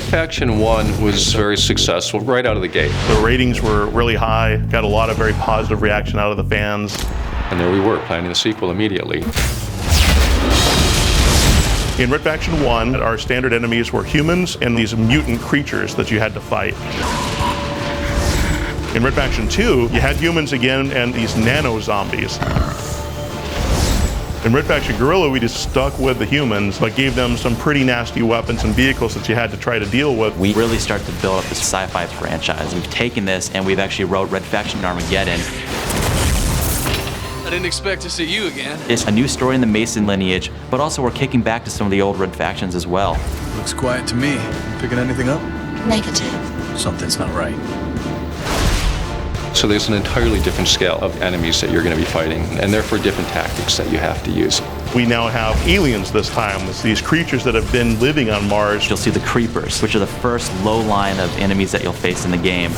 Faction 1 was very successful right out of the gate. The ratings were really high, got a lot of very positive reaction out of the fans. And there we were, planning the sequel immediately. In Red Faction 1, our standard enemies were humans and these mutant creatures that you had to fight. In Red Faction 2, you had humans again and these nano-zombies. In Red Faction Guerrilla, we just stuck with the humans, but gave them some pretty nasty weapons and vehicles that you had to try to deal with. We really start to build up this sci-fi franchise. We've taken this and we've actually wrote Red Faction Armageddon. I didn't expect to see you again. It's a new story in the Mason lineage, but also we're kicking back to some of the old Red Factions as well. Looks quiet to me. Picking anything up? Negative. Something's not right. So there's an entirely different scale of enemies that you're going to be fighting, and therefore different tactics that you have to use. We now have aliens this time. It's these creatures that have been living on Mars. You'll see the Creepers, which are the first low line of enemies that you'll face in the game.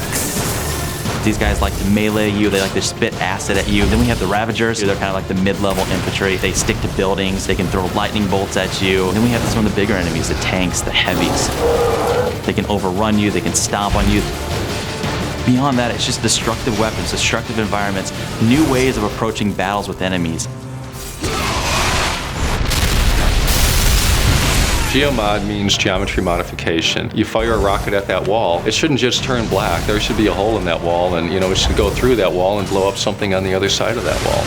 These guys like to melee you, they like to spit acid at you. Then we have the Ravagers, they're kind of like the mid-level infantry. They stick to buildings, they can throw lightning bolts at you. And then we have some of the bigger enemies, the tanks, the heavies. They can overrun you, they can stomp on you. Beyond that, it's just destructive weapons, destructive environments, new ways of approaching battles with enemies. Geo-mod means geometry modification. You fire a rocket at that wall, it shouldn't just turn black. There should be a hole in that wall, and it should go through that wall and blow up something on the other side of that wall.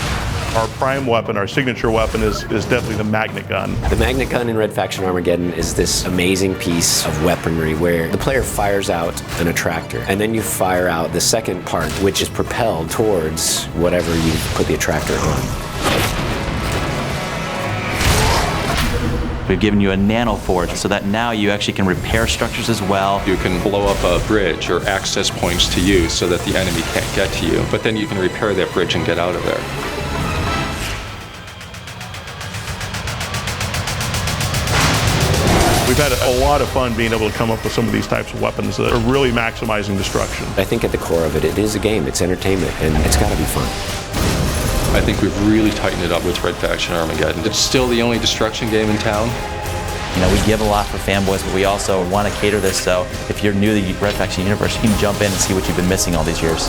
Our prime weapon, our signature weapon, is definitely the magnet gun. The magnet gun in Red Faction Armageddon is this amazing piece of weaponry where the player fires out an attractor, and then you fire out the second part, which is propelled towards whatever you put the attractor on. We've given you a nano forge so that now you actually can repair structures as well. You can blow up a bridge or access points to you so that the enemy can't get to you, but then you can repair that bridge and get out of there. We've had a lot of fun being able to come up with some of these types of weapons that are really maximizing destruction. I think at the core of it, it is a game, it's entertainment, and it's got to be fun. I think we've really tightened it up with Red Faction Armageddon. It's still the only destruction game in town. We give a lot for fanboys, but we also want to cater this so if you're new to the Red Faction universe, you can jump in and see what you've been missing all these years.